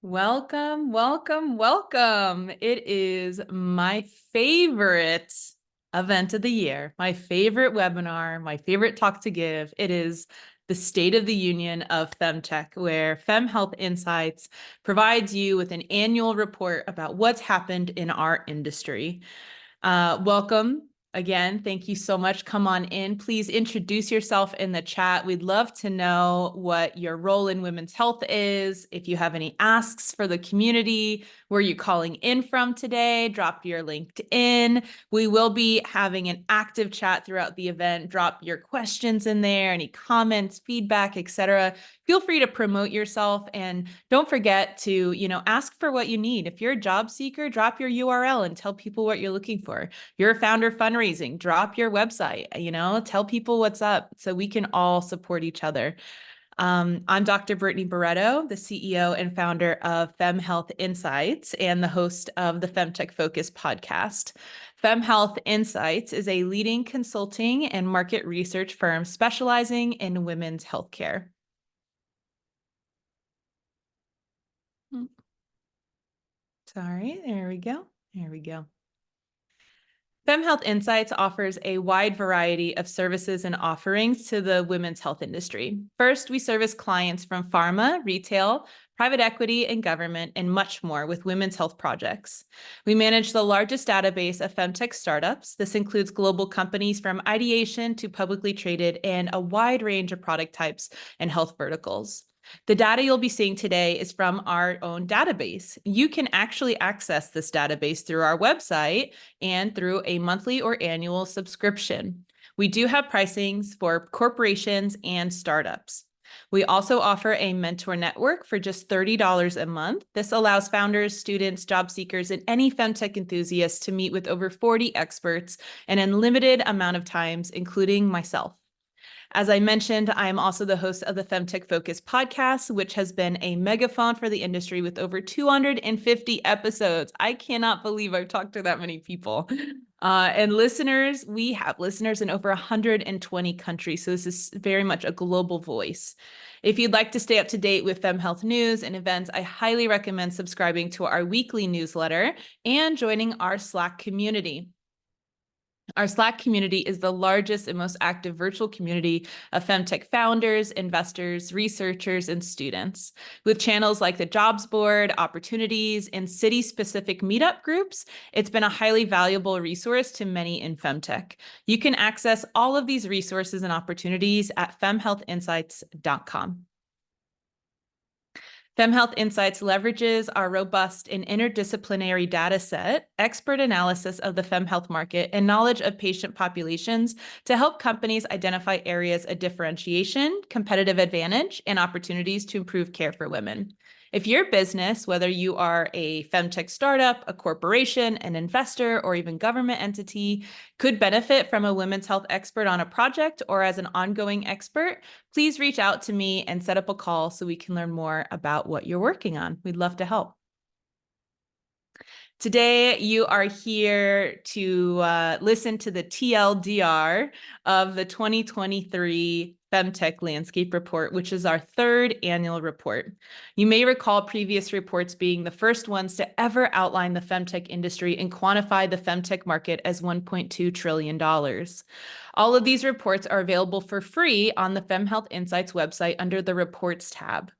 Welcome, welcome, welcome. It is my favorite event of the year, my favorite webinar, my favorite talk to give. It is the State of the Union of FemTech, where FemHealth Insights provides you with an annual report about what's happened in our industry. Welcome. Again, thank you so much. Come on in. Please introduce yourself in the chat. We'd love to know what your role in women's health is. If you have any asks for the community, where you calling in from today, drop your LinkedIn. We will be having an active chat throughout the event. Drop your questions in there, any comments, feedback, etc. Feel free to promote yourself, and don't forget to, ask for what you need. If you're a job seeker, drop your URL and tell people what you're looking for. If you're a founder fundraising, drop your website, tell people what's up so we can all support each other. I'm Dr. Brittany Barreto, the CEO and founder of FemHealth Insights and the host of the FemTech Focus podcast. FemHealth Insights is a leading consulting and market research firm specializing in women's healthcare. Sorry, there we go. There we go. FemHealth Insights offers a wide variety of services and offerings to the women's health industry. First, we service clients from pharma, retail, private equity, and government, and much more with women's health projects. We manage the largest database of FemTech startups. This includes global companies from ideation to publicly traded and a wide range of product types and health verticals. The data you'll be seeing today is from our own database. You can actually access this database through our website and through a monthly or annual subscription. We do have pricings for corporations and startups. We also offer a mentor network for just $30 a month. This allows founders, students, job seekers, and any FemTech enthusiasts to meet with over 40 experts in an unlimited amount of times, including myself. As I mentioned, I am also the host of the FemTech Focus podcast, which has been a megaphone for the industry with over 250 episodes. I cannot believe I've talked to that many people. And listeners, we have listeners in over 120 countries, so this is very much a global voice. If you'd like to stay up to date with FemHealth news and events, I highly recommend subscribing to our weekly newsletter and joining our Slack community. Our Slack community is the largest and most active virtual community of FemTech founders, investors, researchers, and students. With channels like the Jobs Board, opportunities, and city-specific meetup groups, it's been a highly valuable resource to many in FemTech. You can access all of these resources and opportunities at femhealthinsights.com. FemHealth Insights leverages our robust and interdisciplinary data set, expert analysis of the FemHealth market, and knowledge of patient populations to help companies identify areas of differentiation, competitive advantage, and opportunities to improve care for women. If your business, whether you are a FemTech startup, a corporation, an investor, or even government entity, could benefit from a women's health expert on a project or as an ongoing expert, please reach out to me and set up a call so we can learn more about what you're working on. We'd love to help. Today, you are here to listen to the TLDR of the 2023 FemTech Landscape Report, which is our third annual report. You may recall previous reports being the first ones to ever outline the FemTech industry and quantify the FemTech market as $1.2 trillion. All of these reports are available for free on the FemHealth Insights website under the Reports tab.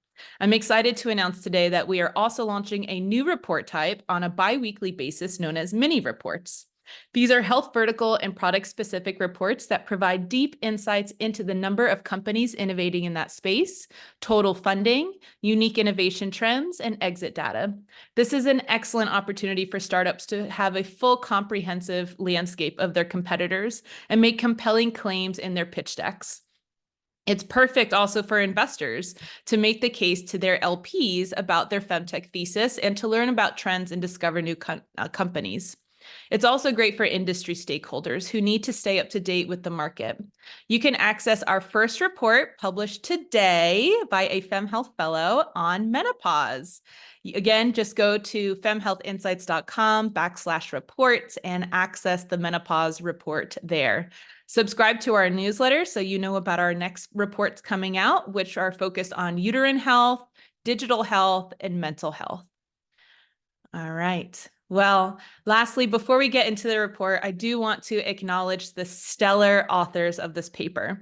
I'm excited to announce today that we are also launching a new report type on a bi-weekly basis known as mini reports. These are health vertical and product-specific reports that provide deep insights into the number of companies innovating in that space, total funding, unique innovation trends, and exit data. This is an excellent opportunity for startups to have a full comprehensive landscape of their competitors and make compelling claims in their pitch decks. It's perfect also for investors to make the case to their LPs about their FemTech thesis and to learn about trends and discover new companies. It's also great for industry stakeholders who need to stay up to date with the market. You can access our first report published today by a FemHealth fellow on menopause. Again, just go to femhealthinsights.com/reports and access the menopause report there. Subscribe to our newsletter so you know about our next reports coming out, which are focused on uterine health, digital health, and mental health. All right. Well, lastly, before we get into the report, I do want to acknowledge the stellar authors of this paper.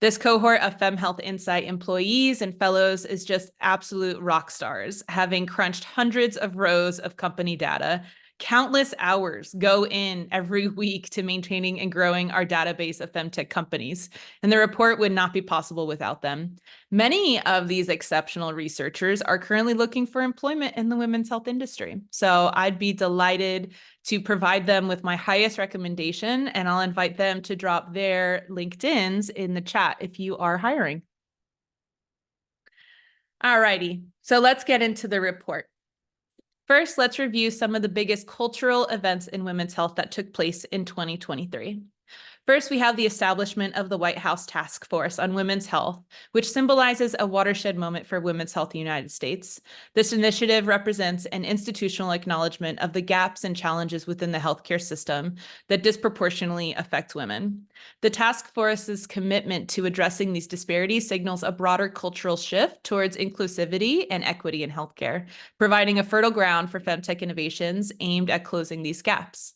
This cohort of FemHealth Insight employees and fellows is just absolute rock stars, having crunched hundreds of rows of company data. Countless hours go in every week to maintaining and growing our database of FemTech companies, and the report would not be possible without them. Many of these exceptional researchers are currently looking for employment in the women's health industry. So I'd be delighted to provide them with my highest recommendation, and I'll invite them to drop their LinkedIns in the chat if you are hiring. All righty, so let's get into the report. First, let's review some of the biggest cultural events in women's health that took place in 2023. First, we have the establishment of the White House Task Force on Women's Health, which symbolizes a watershed moment for women's health in the United States. This initiative represents an institutional acknowledgement of the gaps and challenges within the healthcare system that disproportionately affect women. The task force's commitment to addressing these disparities signals a broader cultural shift towards inclusivity and equity in healthcare, providing a fertile ground for FemTech innovations aimed at closing these gaps.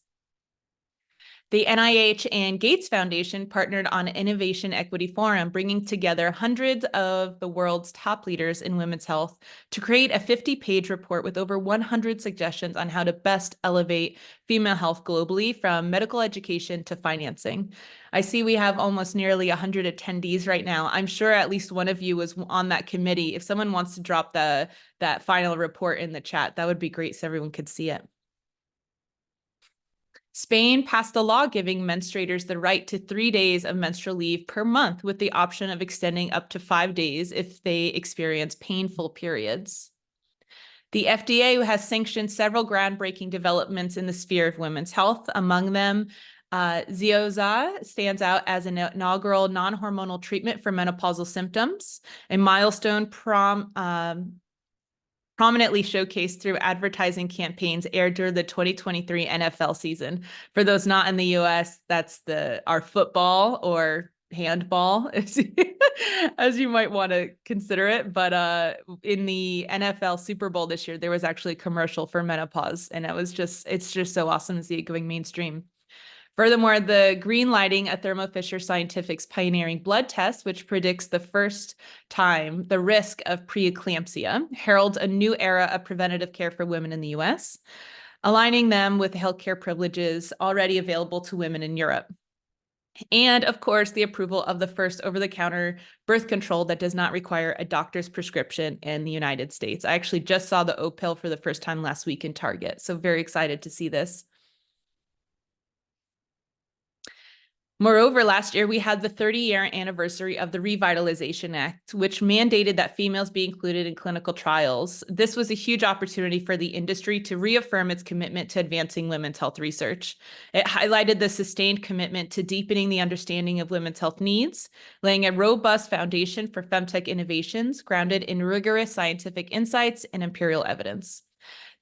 The NIH and Gates Foundation partnered on an Innovation Equity Forum, bringing together hundreds of the world's top leaders in women's health to create a 50-page report with over 100 suggestions on how to best elevate female health globally, from medical education to financing. I see we have almost nearly 100 attendees right now. I'm sure at least one of you was on that committee. If someone wants to drop that final report in the chat, that would be great so everyone could see it. Spain passed a law giving menstruators the right to 3 days of menstrual leave per month, with the option of extending up to 5 days if they experience painful periods. The FDA has sanctioned several groundbreaking developments in the sphere of women's health. Among them, Zioza stands out as an inaugural non-hormonal treatment for menopausal symptoms, a milestone prominently showcased through advertising campaigns aired during the 2023 NFL season. For those not in the US, that's our football or handball, as you might want to consider it. But in the NFL Super Bowl this year, there was actually a commercial for menopause, and it's just so awesome to see it going mainstream. Furthermore, the green lighting a Thermo Fisher Scientific's pioneering blood test, which predicts the first time the risk of preeclampsia, heralds a new era of preventative care for women in the US, aligning them with the healthcare privileges already available to women in Europe. And of course, the approval of the first over-the-counter birth control that does not require a doctor's prescription in the United States. I actually just saw the O pill for the first time last week in Target, so very excited to see this. Moreover, last year, we had the 30-year anniversary of the Revitalization Act, which mandated that females be included in clinical trials. This was a huge opportunity for the industry to reaffirm its commitment to advancing women's health research. It highlighted the sustained commitment to deepening the understanding of women's health needs, laying a robust foundation for FemTech innovations grounded in rigorous scientific insights and empirical evidence.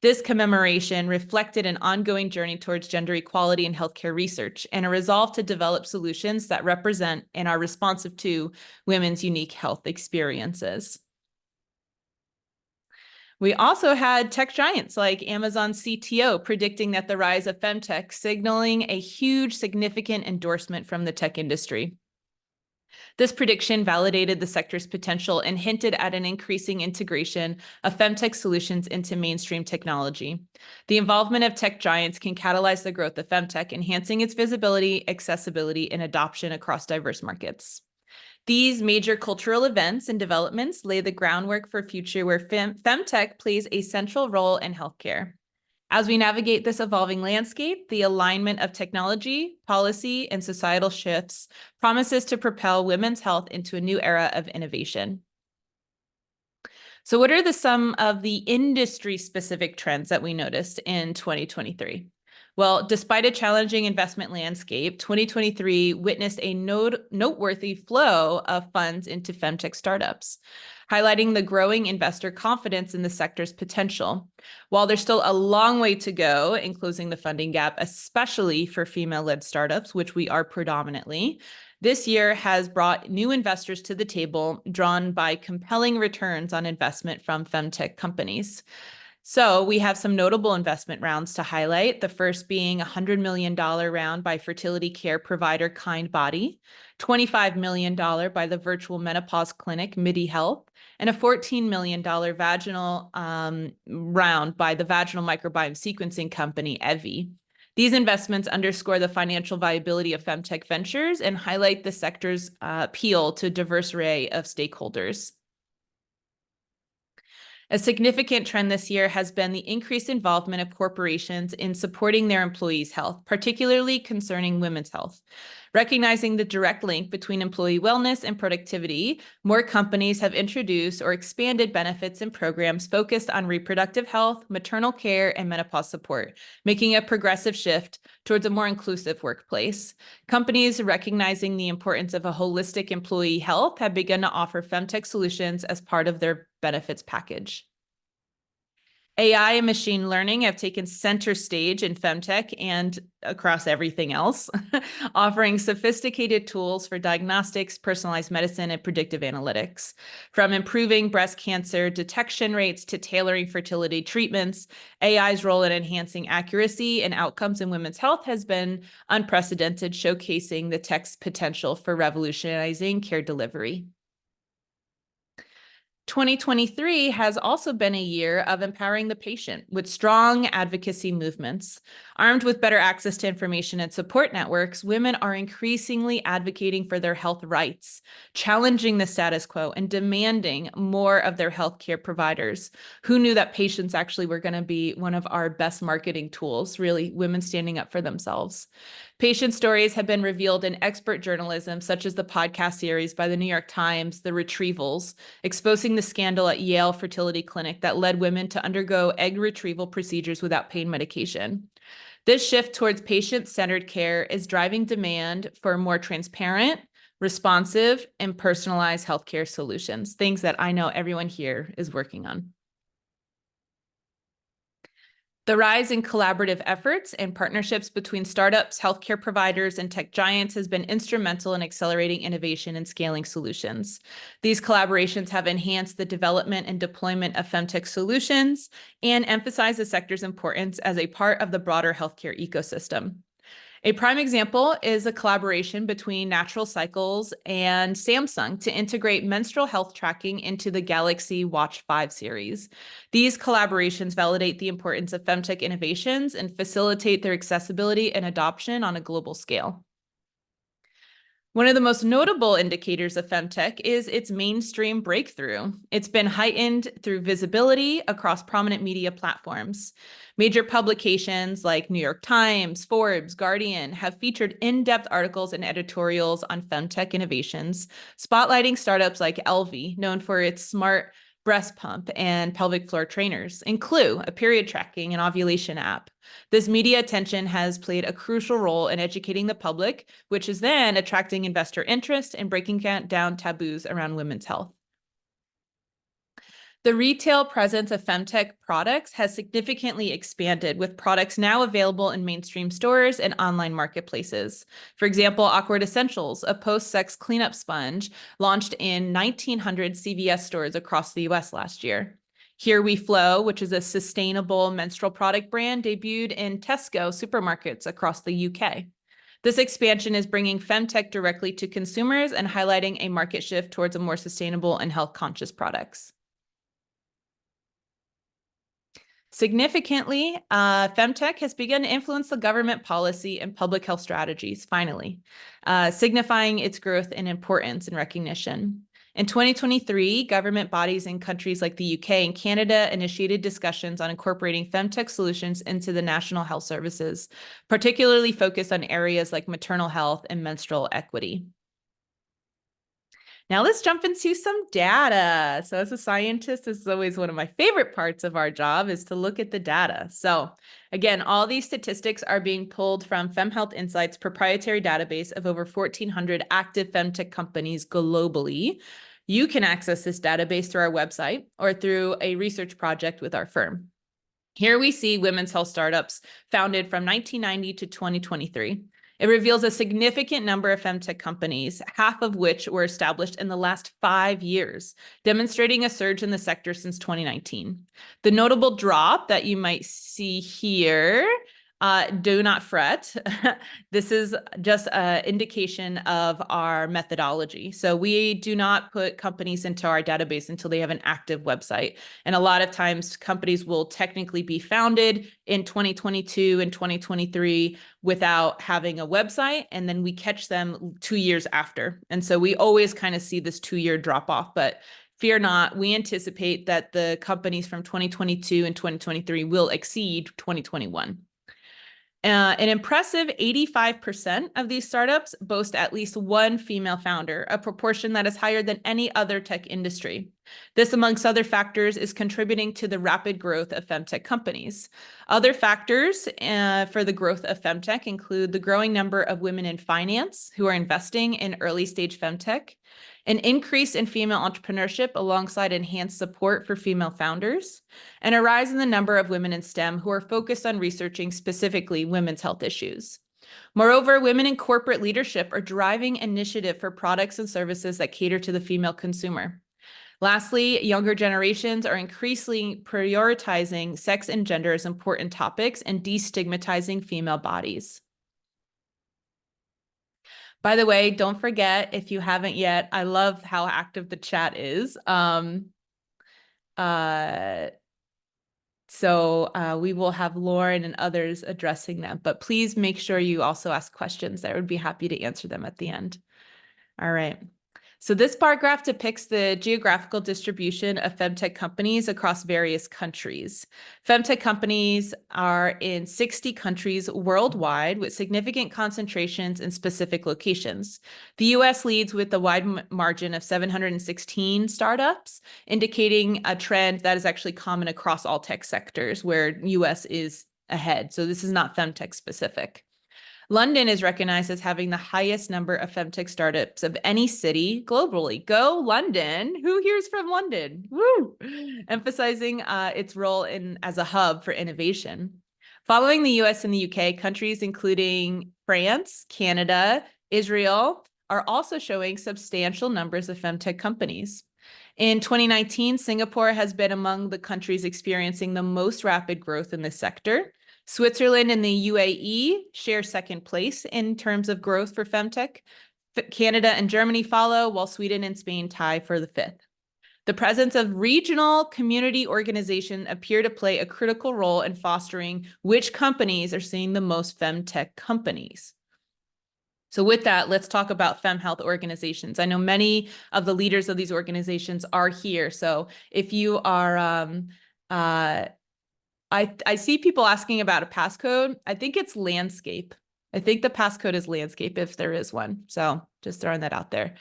This commemoration reflected an ongoing journey towards gender equality in healthcare research and a resolve to develop solutions that represent and are responsive to women's unique health experiences. We also had tech giants like Amazon's CTO predicting that the rise of FemTech, signaling a huge, significant endorsement from the tech industry. This prediction validated the sector's potential and hinted at an increasing integration of FemTech solutions into mainstream technology. The involvement of tech giants can catalyze the growth of FemTech, enhancing its visibility, accessibility, and adoption across diverse markets. These major cultural events and developments lay the groundwork for a future where FemTech plays a central role in healthcare. As we navigate this evolving landscape, the alignment of technology, policy, and societal shifts promises to propel women's health into a new era of innovation. So what are some of the industry-specific trends that we noticed in 2023? Well, despite a challenging investment landscape, 2023 witnessed a noteworthy flow of funds into FemTech startups, highlighting the growing investor confidence in the sector's potential. While there's still a long way to go in closing the funding gap, especially for female-led startups, which we are predominantly, This year has brought new investors to the table, drawn by compelling returns on investment from femtech companies. So we have some notable investment rounds to highlight. The first being a $100 million round by fertility care provider Kindbody, $25 million by the virtual menopause clinic MIDI Health, and a $14 million vaginal round by the vaginal microbiome sequencing company Evie. These investments underscore the financial viability of femtech ventures and highlight the sector's appeal to a diverse array of stakeholders. A significant trend this year has been the increased involvement of corporations in supporting their employees' health, particularly concerning women's health. Recognizing the direct link between employee wellness and productivity, more companies have introduced or expanded benefits and programs focused on reproductive health, maternal care, and menopause support, making a progressive shift towards a more inclusive workplace. Companies recognizing the importance of a holistic employee health have begun to offer femtech solutions as part of their benefits package. AI and machine learning have taken center stage in femtech and across everything else, offering sophisticated tools for diagnostics, personalized medicine, and predictive analytics. From improving breast cancer detection rates to tailoring fertility treatments, AI's role in enhancing accuracy and outcomes in women's health has been unprecedented, showcasing the tech's potential for revolutionizing care delivery. 2023 has also been a year of empowering the patient with strong advocacy movements. Armed with better access to information and support networks, women are increasingly advocating for their health rights, challenging the status quo, and demanding more of their healthcare providers. Who knew that patients actually were going to be one of our best marketing tools, really, women standing up for themselves? Patient stories have been revealed in expert journalism, such as the podcast series by the New York Times, The Retrievals, exposing the scandal at Yale Fertility Clinic that led women to undergo egg retrieval procedures without pain medication. This shift towards patient-centered care is driving demand for more transparent, responsive, and personalized healthcare solutions, things that I know everyone here is working on. The rise in collaborative efforts and partnerships between startups, healthcare providers, and tech giants has been instrumental in accelerating innovation and scaling solutions. These collaborations have enhanced the development and deployment of femtech solutions and emphasize the sector's importance as a part of the broader healthcare ecosystem. A prime example is a collaboration between Natural Cycles and Samsung to integrate menstrual health tracking into the Galaxy Watch 5 series. These collaborations validate the importance of femtech innovations and facilitate their accessibility and adoption on a global scale. One of the most notable indicators of femtech is its mainstream breakthrough. It's been heightened through visibility across prominent media platforms. Major publications like New York Times, Forbes, Guardian have featured in-depth articles and editorials on femtech innovations, spotlighting startups like Elvie, known for its smart breast pump and pelvic floor trainers, and Clue, a period tracking and ovulation app. This media attention has played a crucial role in educating the public, which is then attracting investor interest and breaking down taboos around women's health. The retail presence of femtech products has significantly expanded, with products now available in mainstream stores and online marketplaces. For example, Awkward Essentials, a post-sex cleanup sponge, launched in 1,900 CVS stores across the US last year. Here We Flow, which is a sustainable menstrual product brand, debuted in Tesco supermarkets across the UK. This expansion is bringing femtech directly to consumers and highlighting a market shift towards a more sustainable and health-conscious products. Significantly, femtech has begun to influence the government policy and public health strategies, finally, signifying its growth in importance and recognition. In 2023, government bodies in countries like the UK and Canada initiated discussions on incorporating femtech solutions into the national health services, particularly focused on areas like maternal health and menstrual equity. Now let's jump into some data. So as a scientist, this is always one of my favorite parts of our job, is to look at the data. So again, all these statistics are being pulled from FemHealth Insights' proprietary database of over 1,400 active femtech companies globally. You can access this database through our website or through a research project with our firm. Here we see women's health startups founded from 1990 to 2023. It reveals a significant number of FemTech companies, half of which were established in the last 5 years, demonstrating a surge in the sector since 2019. The notable drop that you might see here, do not fret. This is just an indication of our methodology. So we do not put companies into our database until they have an active website. And a lot of times companies will technically be founded in 2022 and 2023 without having a website, and then we catch them 2 years after. And so we always kind of see this 2-year drop off, but fear not, we anticipate that the companies from 2022 and 2023 will exceed 2021. An impressive 85% of these startups boast at least one female founder, a proportion that is higher than any other tech industry. This, amongst other factors, is contributing to the rapid growth of FemTech companies. Other factors for the growth of FemTech include the growing number of women in finance who are investing in early-stage FemTech, an increase in female entrepreneurship alongside enhanced support for female founders, and a rise in the number of women in STEM who are focused on researching specifically women's health issues. Moreover, women in corporate leadership are driving initiative for products and services that cater to the female consumer. Lastly, younger generations are increasingly prioritizing sex and gender as important topics and destigmatizing female bodies. By the way, don't forget, if you haven't yet, I love how active the chat is. So we will have Lauren and others addressing them, but please make sure you also ask questions. I would be happy to answer them at the end. All right. So this bar graph depicts the geographical distribution of FemTech companies across various countries. FemTech companies are in 60 countries worldwide with significant concentrations in specific locations. The US leads with a wide margin of 716 startups, indicating a trend that is actually common across all tech sectors where US is ahead. So this is not FemTech specific. London is recognized as having the highest number of FemTech startups of any city globally. Go London! Who here's from London? Woo! Emphasizing its role as a hub for innovation. Following the US and the UK, countries including France, Canada, Israel are also showing substantial numbers of FemTech companies. In 2019, Singapore has been among the countries experiencing the most rapid growth in this sector. Switzerland and the UAE share second place in terms of growth for FemTech. Canada and Germany follow, while Sweden and Spain tie for the 5th. The presence of regional community organizations appear to play a critical role in fostering which companies are seeing the most FemTech companies. So with that, let's talk about FemHealth organizations. I know many of the leaders of these organizations are here. So if you are, I see people asking about a passcode. I think it's landscape. I think the passcode is landscape if there is one. So just throwing that out there.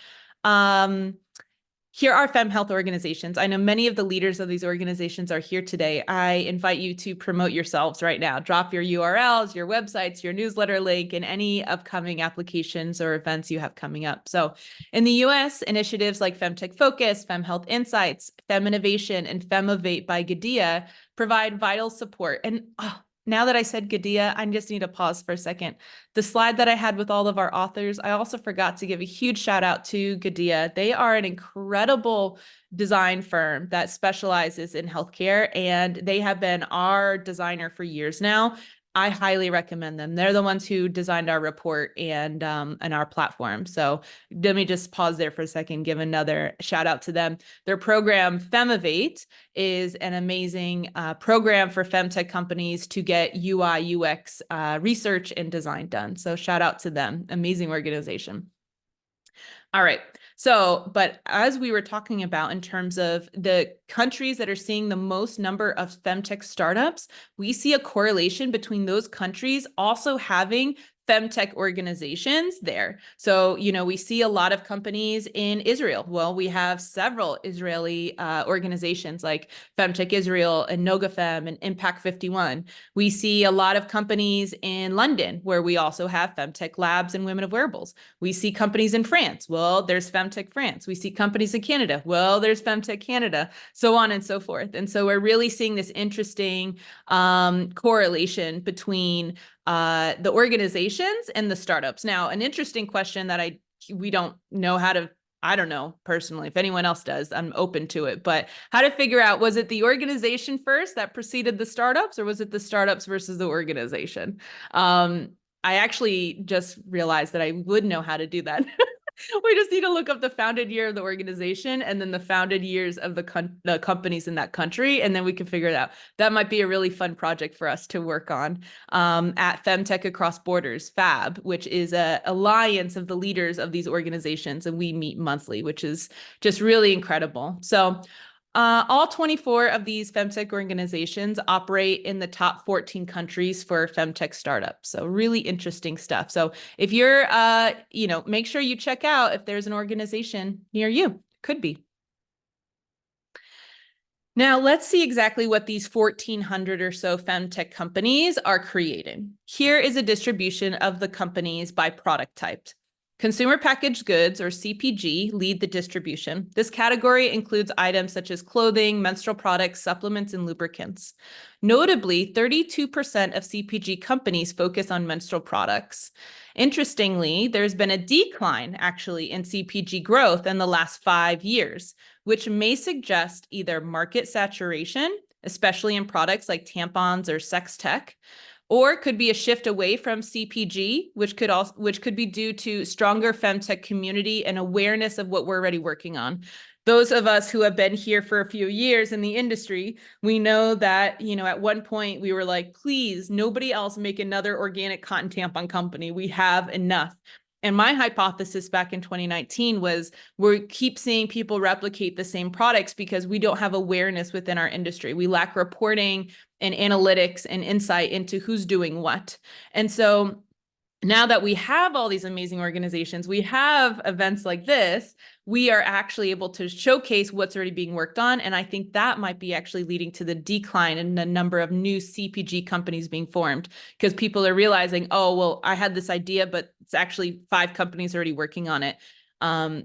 Here are FemHealth organizations. I know many of the leaders of these organizations are here today. I invite you to promote yourselves right now. Drop your URLs, your websites, your newsletter link, and any upcoming applications or events you have coming up. So in the US, initiatives like FemTech Focus, FemHealth Insights, Fem Innovation, and FemAvate by Gadia provide vital support. And now that I said Gadia, I just need to pause for a second. The slide that I had with all of our authors, I also forgot to give a huge shout out to Gadia. They are an incredible design firm that specializes in healthcare, and they have been our designer for years now. I highly recommend them. They're the ones who designed our report and our platform. So let me just pause there for a second, give another shout out to them. Their program, FemAvate, is an amazing program for FemTech companies to get UI, UX research and design done. So shout out to them. Amazing organization. All right. So, but as we were talking about in terms of the countries that are seeing the most number of FemTech startups, we see a correlation between those countries also having FemTech organizations there. So, you know, we see a lot of companies in Israel. Well, we have several Israeli organizations like FemTech Israel and NogaFem and Impact 51. We see a lot of companies in London where we also have FemTech Labs and Women of Wearables. We see companies in France. Well, there's FemTech France. We see companies in Canada. Well, there's FemTech Canada, so on and so forth. And so we're really seeing this interesting correlation between the organizations and the startups. Now, an interesting question that we don't know how to, I don't know personally, if anyone else does, I'm open to it, but how to figure out, was it the organization first that preceded the startups, or was it the startups versus the organization? I actually just realized that I would know how to do that. We just need to look up the founded year of the organization and then the founded years of the companies in that country, and then we can figure it out. That might be a really fun project for us to work on at FemTech Across Borders, FAB, which is an alliance of the leaders of these organizations, and we meet monthly, which is just really incredible. So all 24 of these FemTech organizations operate in the top 14 countries for FemTech startups. So really interesting stuff. So if you're, make sure you check out if there's an organization near you. Could be. Now, let's see exactly what these 1,400 or so FemTech companies are creating. Here is a distribution of the companies by product type. Consumer packaged goods, or CPG, lead the distribution. This category includes items such as clothing, menstrual products, supplements, and lubricants. Notably, 32% of CPG companies focus on menstrual products. Interestingly, there's been a decline, actually, in CPG growth in the last 5 years, which may suggest either market saturation, especially in products like tampons or sex tech, or it could be a shift away from CPG, which could be due to stronger FemTech community and awareness of what we're already working on. Those of us who have been here for a few years in the industry, we know that, at one point we were like, please, nobody else make another organic cotton tampon company. We have enough. And my hypothesis back in 2019 was we keep seeing people replicate the same products because we don't have awareness within our industry. We lack reporting and analytics and insight into who's doing what. And so now that we have all these amazing organizations, we have events like this, we are actually able to showcase what's already being worked on. And I think that might be actually leading to the decline in the number of new CPG companies being formed, because people are realizing, oh, well, I had this idea, but it's actually 5 companies already working on it.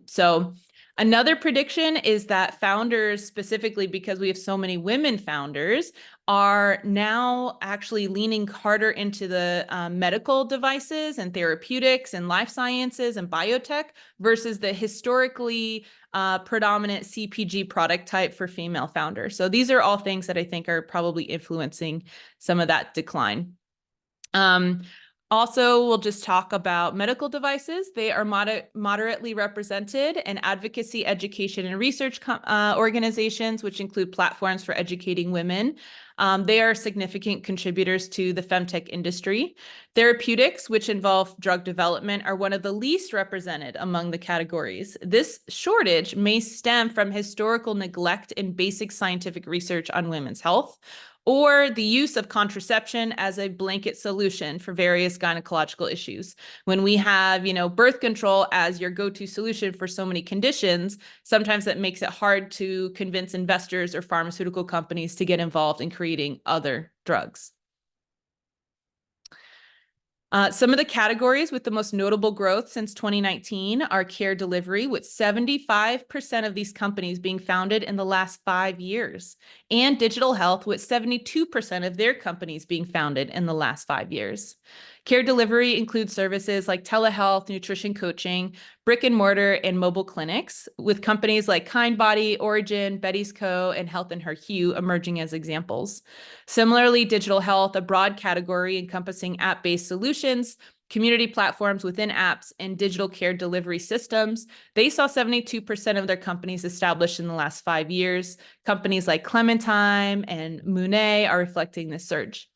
So another prediction is that founders, specifically because we have so many women founders, are now actually leaning harder into the medical devices and therapeutics and life sciences and biotech versus the historically predominant CPG product type for female founders. So these are all things that I think are probably influencing some of that decline. Also, we'll just talk about medical devices. They are moderately represented in advocacy, education, and research organizations, which include platforms for educating women. They are significant contributors to the FemTech industry. Therapeutics, which involve drug development, are one of the least represented among the categories. This shortage may stem from historical neglect in basic scientific research on women's health, or the use of contraception as a blanket solution for various gynecological issues. When we have, birth control as your go-to solution for so many conditions, sometimes that makes it hard to convince investors or pharmaceutical companies to get involved in creating other drugs. Some of the categories with the most notable growth since 2019 are care delivery, with 75% of these companies being founded in the last 5 years, and digital health, with 72% of their companies being founded in the last 5 years. Care delivery includes services like telehealth, nutrition coaching, brick and mortar, and mobile clinics, with companies like Kindbody, Origin, Betty's Co., and Health and Her Hue emerging as examples. Similarly, digital health, a broad category encompassing app-based solutions, community platforms within apps, and digital care delivery systems, they saw 72% of their companies established in the last 5 years. Companies like Clementine and Monet are reflecting this surge.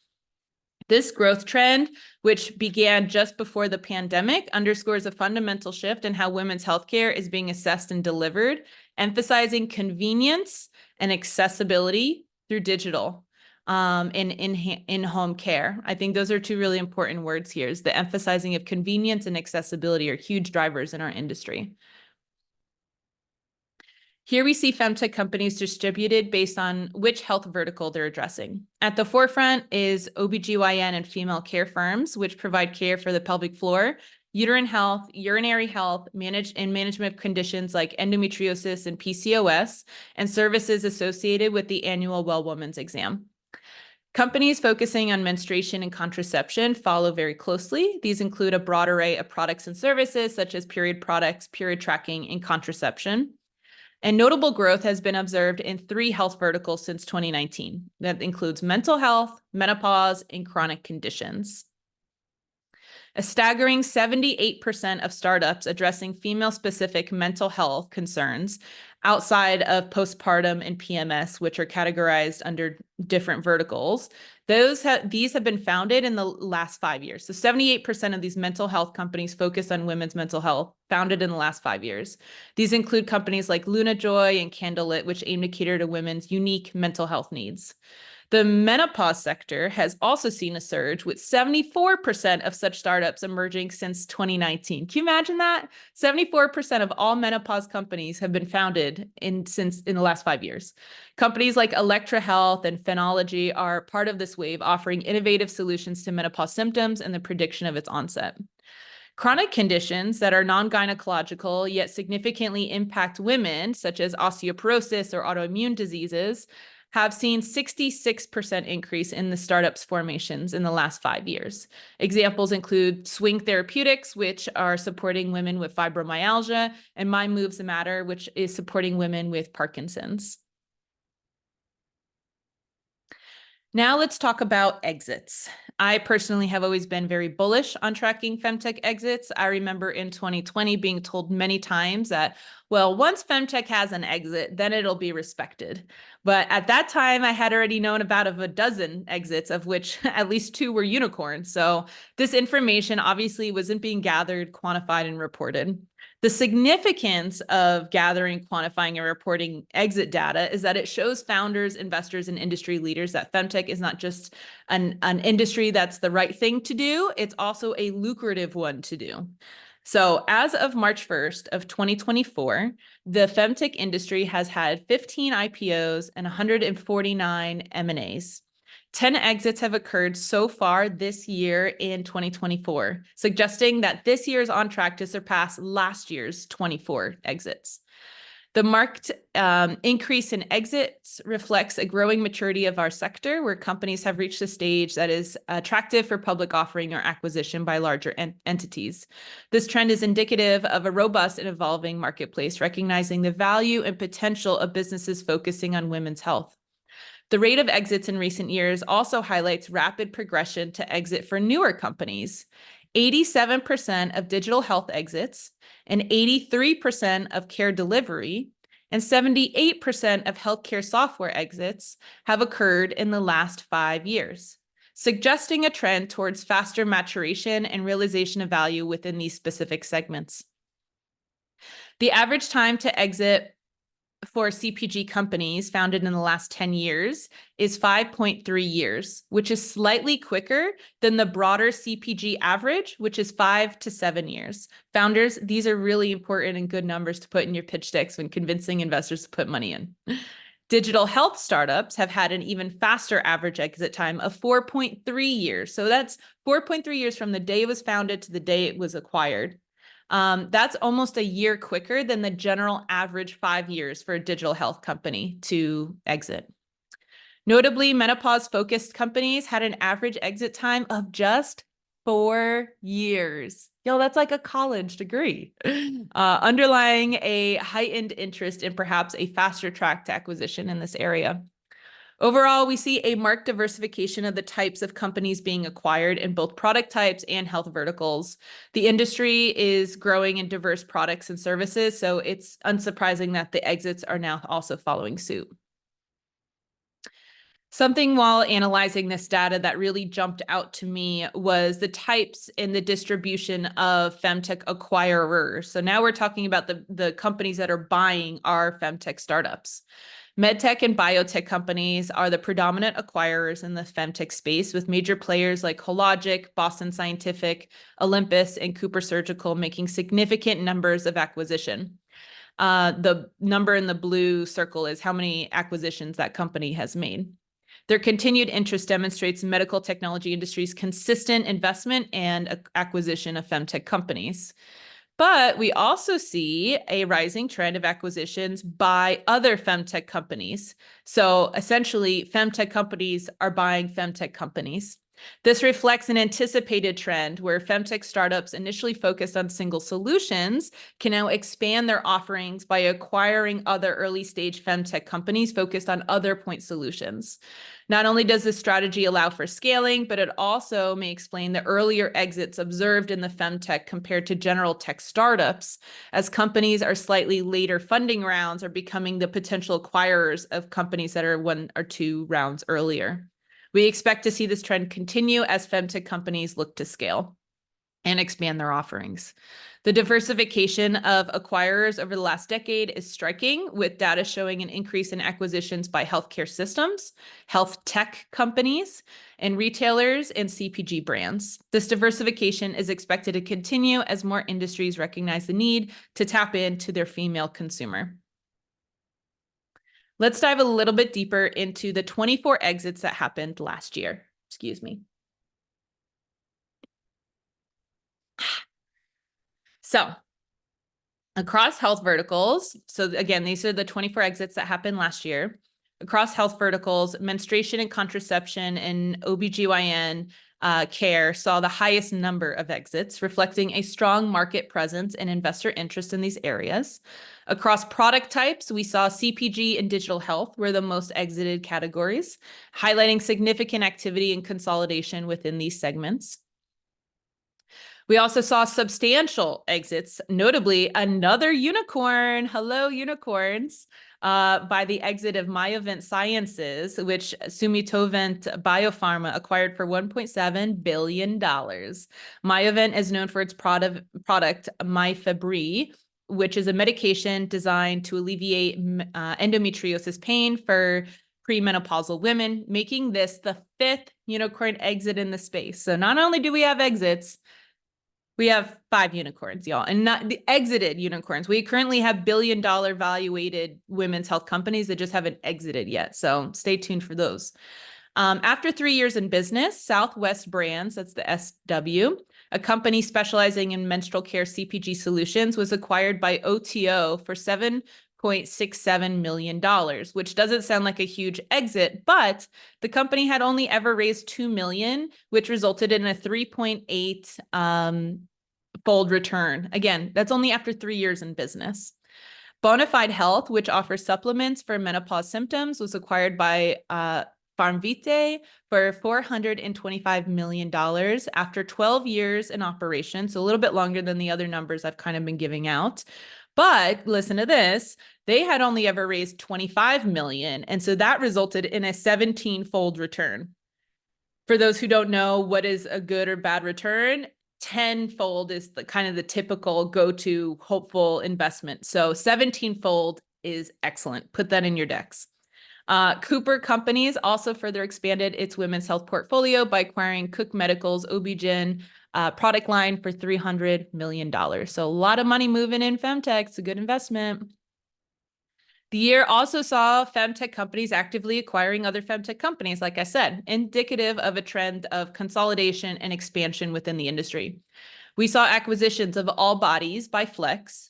This growth trend, which began just before the pandemic, underscores a fundamental shift in how women's healthcare is being assessed and delivered, emphasizing convenience and accessibility through digital and in-home care. I think those are 2 really important words here. Is the emphasizing of convenience and accessibility are huge drivers in our industry. Here we see FemTech companies distributed based on which health vertical they're addressing. At the forefront is OBGYN and female care firms, which provide care for the pelvic floor, uterine health, urinary health, management of conditions like endometriosis and PCOS, and services associated with the annual Well Woman's exam. Companies focusing on menstruation and contraception follow very closely. These include a broad array of products and services such as period products, period tracking, and contraception. And notable growth has been observed in 3 health verticals since 2019. That includes mental health, menopause, and chronic conditions. A staggering 78% of startups addressing female-specific mental health concerns outside of postpartum and PMS, which are categorized under different verticals, these have been founded in the last 5 years. So 78% of these mental health companies focused on women's mental health, founded in the last 5 years. These include companies like Luna Joy and Candlelit, which aim to cater to women's unique mental health needs. The menopause sector has also seen a surge, with 74% of such startups emerging since 2019. Can you imagine that? 74% of all menopause companies have been founded in the last 5 years. Companies like Electra Health and Phenology are part of this wave, offering innovative solutions to menopause symptoms and the prediction of its onset. Chronic conditions that are non-gynecological yet significantly impact women, such as osteoporosis or autoimmune diseases, have seen 66% increase in the startups formations in the last 5 years. Examples include Swing Therapeutics, which are supporting women with fibromyalgia, and My Moves Matter, which is supporting women with Parkinson's. Now let's talk about exits. I personally have always been very bullish on tracking FemTech exits. I remember in 2020 being told many times that, well, once FemTech has an exit, then it'll be respected. But at that time, I had already known about a dozen exits, of which at least 2 were unicorns. So this information obviously wasn't being gathered, quantified, and reported. The significance of gathering, quantifying, and reporting exit data is that it shows founders, investors, and industry leaders that FemTech is not just an industry that's the right thing to do, it's also a lucrative one to do. So as of March 1st of 2024, the FemTech industry has had 15 IPOs and 149 M&As. 10 exits have occurred so far this year in 2024, suggesting that this year is on track to surpass last year's 24 exits. The marked increase in exits reflects a growing maturity of our sector, where companies have reached a stage that is attractive for public offering or acquisition by larger entities. This trend is indicative of a robust and evolving marketplace, recognizing the value and potential of businesses focusing on women's health. The rate of exits in recent years also highlights rapid progression to exit for newer companies. 87% of digital health exits, and 83% of care delivery, and 78% of healthcare software exits have occurred in the last 5 years, suggesting a trend towards faster maturation and realization of value within these specific segments. The average time to exit for CPG companies founded in the last 10 years is 5.3 years, which is slightly quicker than the broader CPG average, which is 5 to 7 years. Founders, these are really important and good numbers to put in your pitch decks when convincing investors to put money in. Digital health startups have had an even faster average exit time of 4.3 years. So that's 4.3 years from the day it was founded to the day it was acquired. That's almost a year quicker than the general average 5 years for a digital health company to exit. Notably, menopause-focused companies had an average exit time of just 4 years. Yo, that's like a college degree, underlying a heightened interest in perhaps a faster track to acquisition in this area. Overall, we see a marked diversification of the types of companies being acquired in both product types and health verticals. The industry is growing in diverse products and services, so it's unsurprising that the exits are now also following suit. Something while analyzing this data that really jumped out to me was the types in the distribution of FemTech acquirers. So now we're talking about the companies that are buying our FemTech startups. MedTech and biotech companies are the predominant acquirers in the FemTech space, with major players like Hologic, Boston Scientific, Olympus, and Cooper Surgical making significant numbers of acquisition. The number in the blue circle is how many acquisitions that company has made. Their continued interest demonstrates the medical technology industry's consistent investment and acquisition of FemTech companies. But we also see a rising trend of acquisitions by other femtech companies. So essentially, femtech companies are buying femtech companies. This reflects an anticipated trend where femtech startups initially focused on single solutions can now expand their offerings by acquiring other early-stage femtech companies focused on other point solutions. Not only does this strategy allow for scaling, but it also may explain the earlier exits observed in the femtech compared to general tech startups, as companies are slightly later funding rounds are becoming the potential acquirers of companies that are 1 or 2 rounds earlier. We expect to see this trend continue as femtech companies look to scale and expand their offerings. The diversification of acquirers over the last decade is striking, with data showing an increase in acquisitions by healthcare systems, health tech companies, and retailers and CPG brands. This diversification is expected to continue as more industries recognize the need to tap into their female consumer. Let's dive a little bit deeper into the 24 exits that happened last year. Excuse me. So across health verticals, so again, these are the 24 exits that happened last year. Across health verticals, menstruation and contraception and OBGYN care saw the highest number of exits, reflecting a strong market presence and investor interest in these areas. Across product types, we saw CPG and digital health were the most exited categories, highlighting significant activity and consolidation within these segments. We also saw substantial exits, notably another unicorn, hello unicorns, by the exit of Myovant Sciences, which Sumitomo Biopharma acquired for $1.7 billion. Myovant is known for its product Myfebri, which is a medication designed to alleviate endometriosis pain for premenopausal women, making this the 5th unicorn exit in the space. So not only do we have exits, we have 5 unicorns, y'all, and not the exited unicorns. We currently have billion-dollar valuated women's health companies that just haven't exited yet. So stay tuned for those. After 3 years in business, Southwest Brands, that's the SW, a company specializing in menstrual care CPG solutions, was acquired by OTO for $7.67 million, which doesn't sound like a huge exit, but the company had only ever raised $2 million, which resulted in a 3.8 fold return. Again, that's only after 3 years in business. Bonafide Health, which offers supplements for menopause symptoms, was acquired by PharmVitae for $425 million after 12 years in operation, so a little bit longer than the other numbers I've kind of been giving out. But listen to this, they had only ever raised $25 million, and so that resulted in a 17-fold return. For those who don't know what is a good or bad return, 10-fold is the kind of the typical go-to hopeful investment. So 17-fold is excellent. Put that in your decks. Cooper Companies also further expanded its women's health portfolio by acquiring Cook Medical's OB-GYN product line for $300 million. So a lot of money moving in femtech. It's a good investment. The year also saw femtech companies actively acquiring other femtech companies, like I said, indicative of a trend of consolidation and expansion within the industry. We saw acquisitions of All Bodies by Flex,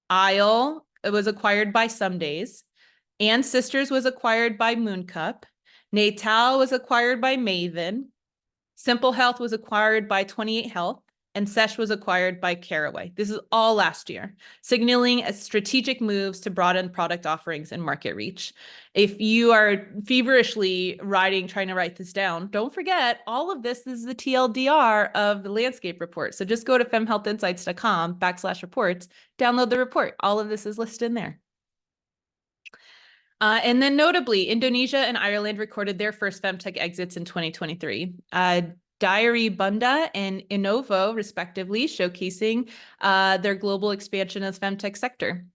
Isle was acquired by Some Days, Ann Sisters was acquired by Mooncup, Natal was acquired by Maven, Simple Health was acquired by 28 Health, and Sesh was acquired by Caraway. This is all last year, signaling a strategic moves to broaden product offerings and market reach. If you are feverishly trying to write this down, don't forget, all of this is the TLDR of the landscape report. So just go to femhealthinsights.com/reports, download the report. All of this is listed in there. And then notably, Indonesia and Ireland recorded their first femtech exits in 2023. Diary Bunda and Innovo, respectively, showcasing their global expansion of the femtech sector.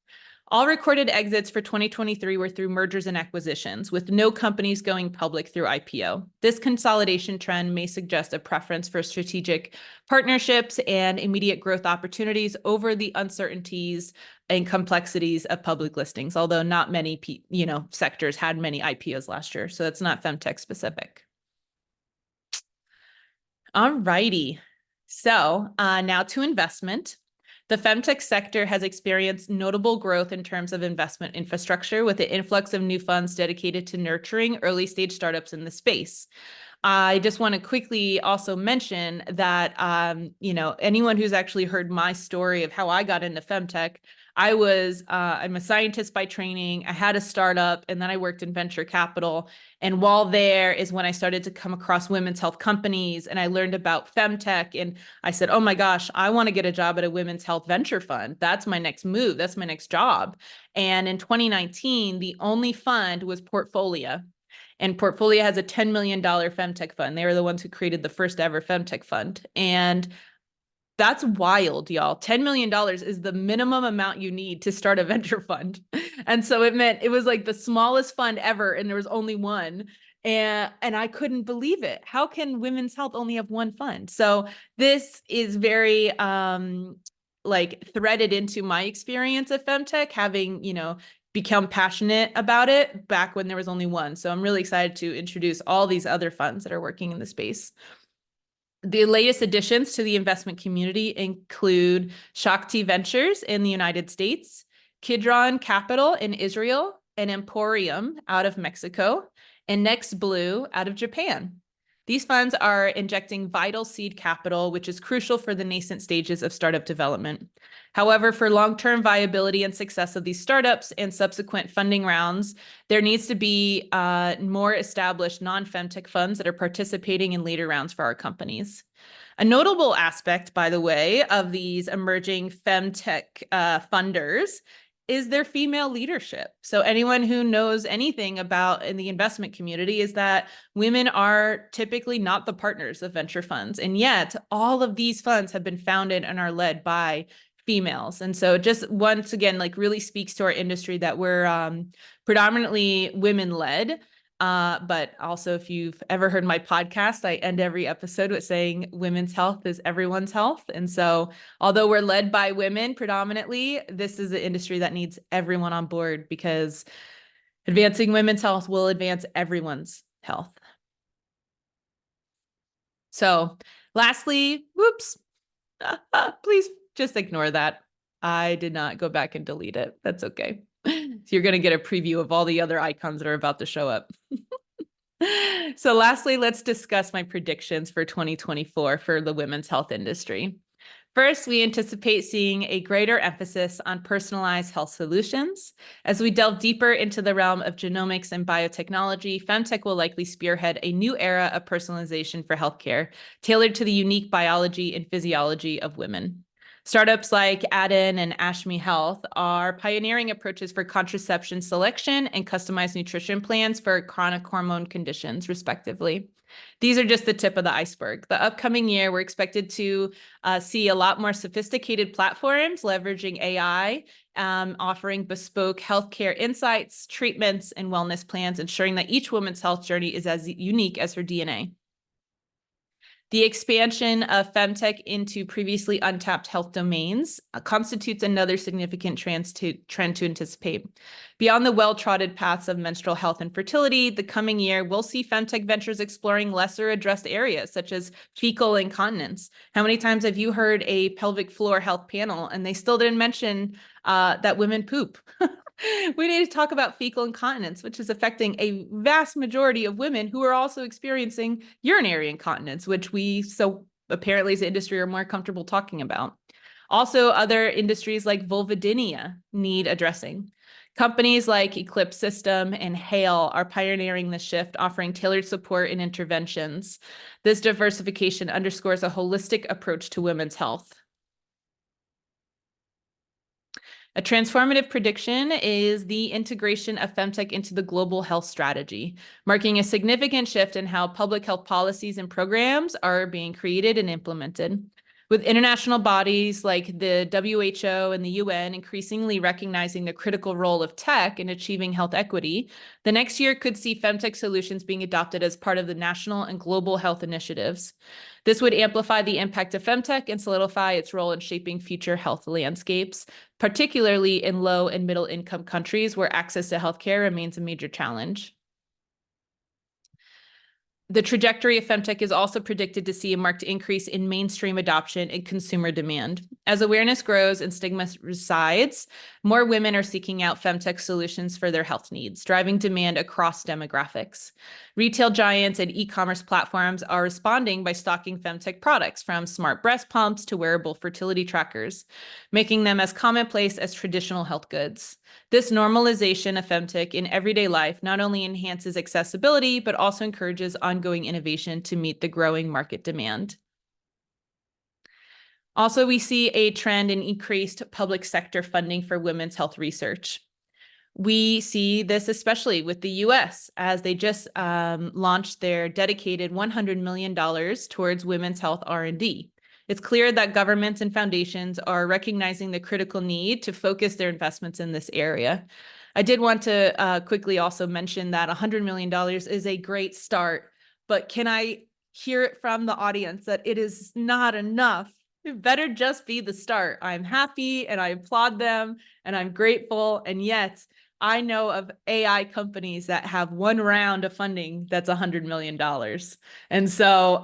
All recorded exits for 2023 were through mergers and acquisitions, with no companies going public through IPO. This consolidation trend may suggest a preference for strategic partnerships and immediate growth opportunities over the uncertainties and complexities of public listings, although not many sectors had many IPOs last year, so it's not femtech specific. All righty. So now to investment. The femtech sector has experienced notable growth in terms of investment infrastructure, with the influx of new funds dedicated to nurturing early-stage startups in the space. I just want to quickly also mention that, anyone who's actually heard my story of how I got into femtech, I'm a scientist by training. I had a startup, and then I worked in venture capital. And while there is when I started to come across women's health companies, and I learned about femtech. And I said, oh my gosh, I want to get a job at a women's health venture fund. That's my next move. That's my next job. And in 2019, the only fund was Portfolio. And Portfolio has a $10 million femtech fund. They were the ones who created the first ever femtech fund. And that's wild, y'all. $10 million is the minimum amount you need to start a venture fund. And so it meant it was like the smallest fund ever, and there was only one. And I couldn't believe it. How can women's health only have one fund? So this is very threaded into my experience of femtech, having, become passionate about it back when there was only one. So I'm really excited to introduce all these other funds that are working in the space. The latest additions to the investment community include Shakti Ventures in the United States, Kidron Capital in Israel, and Emporium out of Mexico, and Next Blue out of Japan. These funds are injecting vital seed capital, which is crucial for the nascent stages of startup development. However, for long-term viability and success of these startups and subsequent funding rounds, there needs to be more established non-femtech funds that are participating in later rounds for our companies. A notable aspect, by the way, of these emerging femtech funders is their female leadership. So anyone who knows anything about in the investment community is that women are typically not the partners of venture funds. And yet all of these funds have been founded and are led by females. And so just once again, really speaks to our industry that we're predominantly women-led. But also, if you've ever heard my podcast, I end every episode with saying women's health is everyone's health. And so although we're led by women predominantly, this is an industry that needs everyone on board, because advancing women's health will advance everyone's health. So lastly, whoops, please just ignore that. I did not go back and delete it. That's okay. So you're going to get a preview of all the other icons that are about to show up. So lastly, let's discuss my predictions for 2024 for the women's health industry. First, we anticipate seeing a greater emphasis on personalized health solutions. As we delve deeper into the realm of genomics and biotechnology, femtech will likely spearhead a new era of personalization for healthcare, tailored to the unique biology and physiology of women. Startups like Addon and Ashmi Health are pioneering approaches for contraception selection and customized nutrition plans for chronic hormone conditions, respectively. These are just the tip of the iceberg. The upcoming year, we're expected to see a lot more sophisticated platforms leveraging AI, offering bespoke healthcare insights, treatments, and wellness plans, ensuring that each woman's health journey is as unique as her DNA. The expansion of femtech into previously untapped health domains constitutes another significant trend to anticipate. Beyond the well-trodden paths of menstrual health and fertility, the coming year will see femtech ventures exploring lesser addressed areas such as fecal incontinence. How many times have you heard a pelvic floor health panel and they still didn't mention that women poop? We need to talk about fecal incontinence, which is affecting a vast majority of women who are also experiencing urinary incontinence, which we so apparently as an industry are more comfortable talking about. Also, other industries like vulvodynia need addressing. Companies like Eclipse System and Hale are pioneering the shift, offering tailored support and interventions. This diversification underscores a holistic approach to women's health. A transformative prediction is the integration of femtech into the global health strategy, marking a significant shift in how public health policies and programs are being created and implemented. With international bodies like the WHO and the UN increasingly recognizing the critical role of tech in achieving health equity, the next year could see femtech solutions being adopted as part of the national and global health initiatives. This would amplify the impact of femtech and solidify its role in shaping future health landscapes, particularly in low and middle income countries where access to healthcare remains a major challenge. The trajectory of FemTech is also predicted to see a marked increase in mainstream adoption and consumer demand. As awareness grows and stigma resides, more women are seeking out FemTech solutions for their health needs, driving demand across demographics. Retail giants and e-commerce platforms are responding by stocking FemTech products, from smart breast pumps to wearable fertility trackers, making them as commonplace as traditional health goods. This normalization of FemTech in everyday life not only enhances accessibility, but also encourages ongoing innovation to meet the growing market demand. Also, we see a trend in increased public sector funding for women's health research. We see this especially with the US, as they just launched their dedicated $100 million towards women's health R&D. It's clear that governments and foundations are recognizing the critical need to focus their investments in this area. I did want to quickly also mention that $100 million is a great start, but can I hear it from the audience that it is not enough? It better just be the start. I'm happy and I applaud them and I'm grateful. And yet I know of AI companies that have one round of funding that's $100 million. And so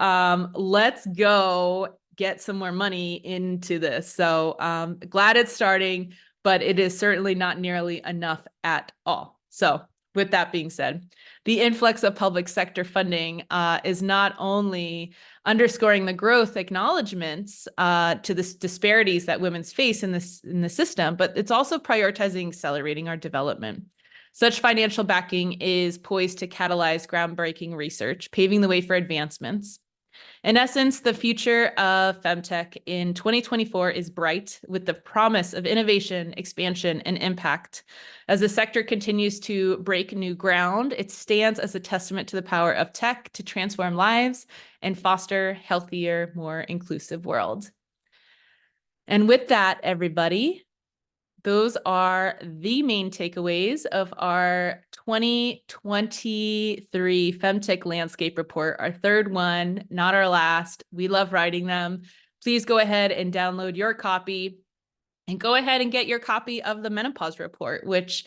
let's go get some more money into this. So glad it's starting, but it is certainly not nearly enough at all. So with that being said, the influx of public sector funding is not only underscoring the growth acknowledgements to the disparities that women face in the system, but it's also prioritizing accelerating our development. Such financial backing is poised to catalyze groundbreaking research, paving the way for advancements. In essence, the future of FemTech in 2024 is bright, with the promise of innovation, expansion, and impact. As the sector continues to break new ground, it stands as a testament to the power of tech to transform lives and foster healthier, more inclusive world. And with that, everybody, those are the main takeaways of our 2023 FemTech Landscape Report, our third one, not our last. We love writing them. Please go ahead and download your copy, and go ahead and get your copy of the Menopause Report, which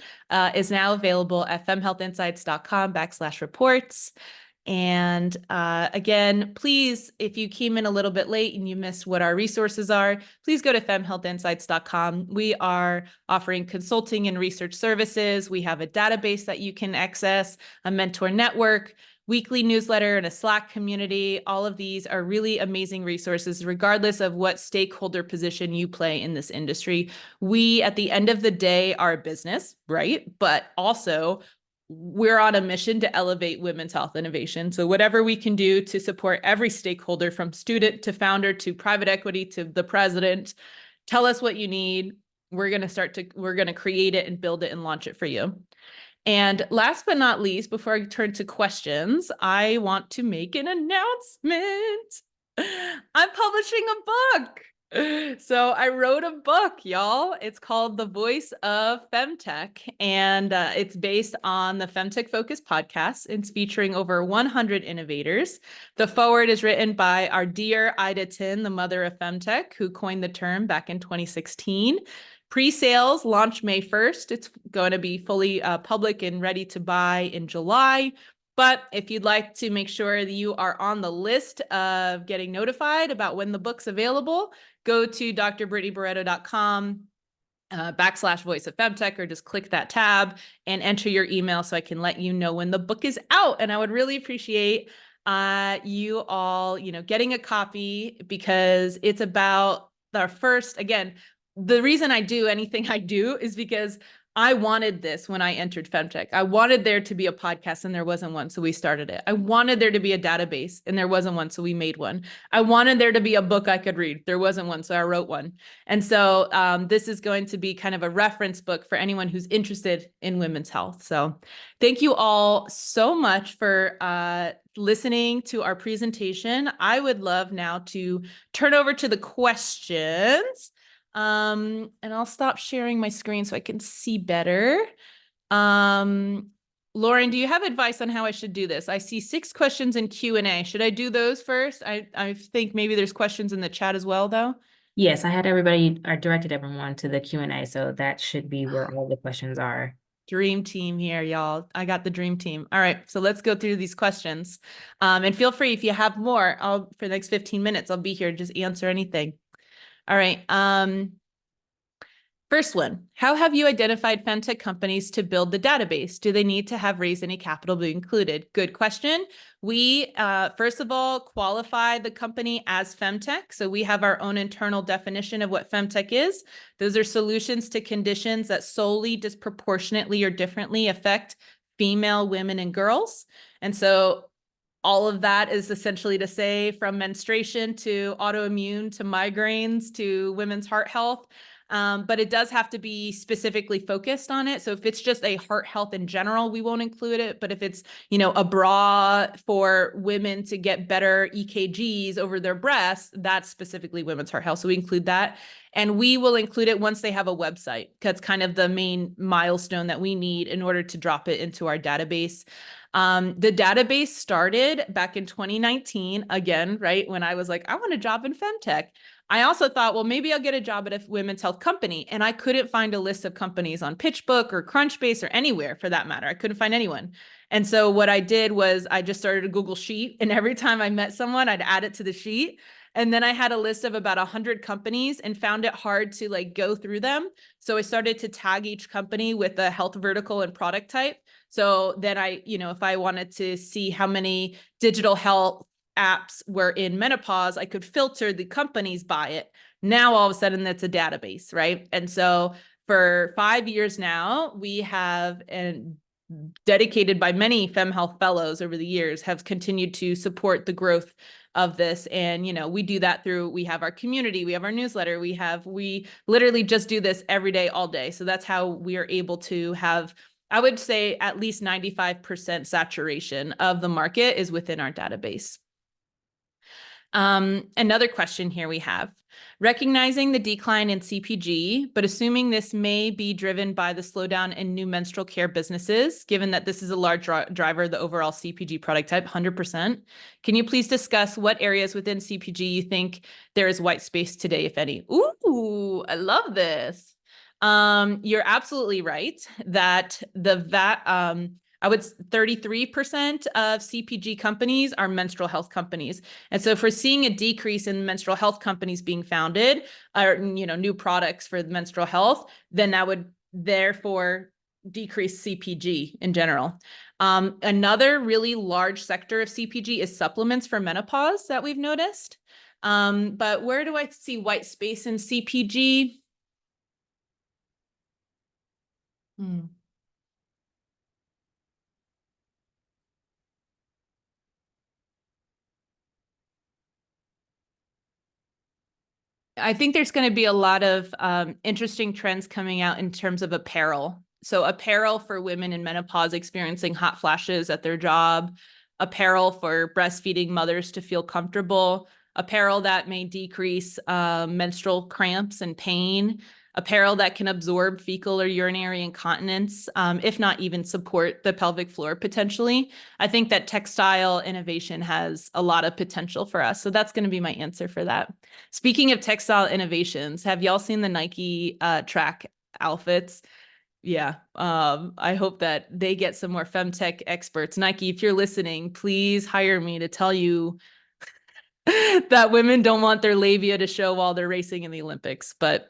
is now available at femhealthinsights.com/reports. And again, please, if you came in a little bit late and you missed what our resources are, please go to femhealthinsights.com. We are offering consulting and research services. We have a database that you can access, a mentor network, weekly newsletter, and a Slack community. All of these are really amazing resources, regardless of what stakeholder position you play in this industry. We, at the end of the day, are a business, right? But also, we're on a mission to elevate women's health innovation. So whatever we can do to support every stakeholder, from student to founder to private equity to the president, tell us what you need. We're going to create it and build it and launch it for you. And last but not least, before I turn to questions, I want to make an announcement. I'm publishing a book. So I wrote a book, y'all. It's called The Voice of FemTech, and it's based on the FemTech Focus podcast. It's featuring over 100 innovators. The foreword is written by our dear Ida Tin, the mother of FemTech, who coined the term back in 2016. Pre-sales launch May 1st. It's going to be fully public and ready to buy in July. But if you'd like to make sure that you are on the list of getting notified about when the book's available, go to drbrittanybarreto.com /voice of FemTech, or just click that tab and enter your email so I can let you know when the book is out. And I would really appreciate you all, getting a copy, because it's about our first, again, the reason I do anything I do is because I wanted this when I entered FemTech. I wanted there to be a podcast and there wasn't one, so we started it. I wanted there to be a database and there wasn't one, so we made one. I wanted there to be a book I could read. There wasn't one, so I wrote one. And so this is going to be kind of a reference book for anyone who's interested in women's health. So thank you all so much for listening to our presentation. I would love now to turn over to the questions. And I'll stop sharing my screen so I can see better. Lauren, do you have advice on how I should do this? I see 6 questions in Q&A. Should I do those first? I think maybe there's questions in the chat as well, though. Yes, I had everybody, I directed everyone to the Q&A, so that should be where all the questions are. Dream team here, y'all. I got the dream team. All right, so let's go through these questions. And feel free, if you have more, for the next 15 minutes, I'll be here. Just answer anything. All right. First one, how have you identified FemTech companies to build the database? Do they need to have raised any capital to be included? Good question. We, first of all, qualify the company as FemTech. So we have our own internal definition of what FemTech is. Those are solutions to conditions that solely, disproportionately, or differently affect female, women, and girls. And so all of that is essentially to say, from menstruation to autoimmune to migraines to women's heart health. But it does have to be specifically focused on it. So if it's just a heart health in general, we won't include it. But if it's, a bra for women to get better EKGs over their breasts, that's specifically women's heart health. So we include that. And we will include it once they have a website. That's kind of the main milestone that we need in order to drop it into our database. The database started back in 2019, again, right? When I was like, I want a job in FemTech. I also thought, well, maybe I'll get a job at a women's health company. And I couldn't find a list of companies on PitchBook or Crunchbase or anywhere for that matter. I couldn't find anyone. And so what I did was I just started a Google Sheet. And every time I met someone, I'd add it to the sheet. And then I had a list of about 100 companies and found it hard to go through them. So I started to tag each company with a health vertical and product type. So then I, if I wanted to see how many digital health apps were in menopause, I could filter the companies by it. Now, all of a sudden, that's a database, right? And so for 5 years now, we have, and dedicated by many FemHealth fellows over the years, have continued to support the growth of this. And, we do that through, we have our community, we have our newsletter, we literally just do this every day, all day. So that's how we are able to have, I would say, at least 95% saturation of the market is within our database. Another question here we have, recognizing the decline in CPG, but assuming this may be driven by the slowdown in new menstrual care businesses, given that this is a large driver of the overall CPG product type, 100%. Can you please discuss what areas within CPG you think there is white space today, if any? Ooh, I love this. You're absolutely right that I would 33% of CPG companies are menstrual health companies. And so if we're seeing a decrease in menstrual health companies being founded, or, new products for menstrual health, then that would therefore decrease CPG in general. Another really large sector of CPG is supplements for menopause that we've noticed. But where do I see white space in CPG? I think there's going to be a lot of interesting trends coming out in terms of apparel. So apparel for women in menopause experiencing hot flashes at their job, apparel for breastfeeding mothers to feel comfortable, apparel that may decrease menstrual cramps and pain, apparel that can absorb fecal or urinary incontinence, if not even support the pelvic floor potentially. I think that textile innovation has a lot of potential for us. So that's going to be my answer for that. Speaking of textile innovations, have y'all seen the Nike track outfits? Yeah, I hope that they get some more femtech experts. Nike, if you're listening, please hire me to tell you that women don't want their labia to show while they're racing in the Olympics. But,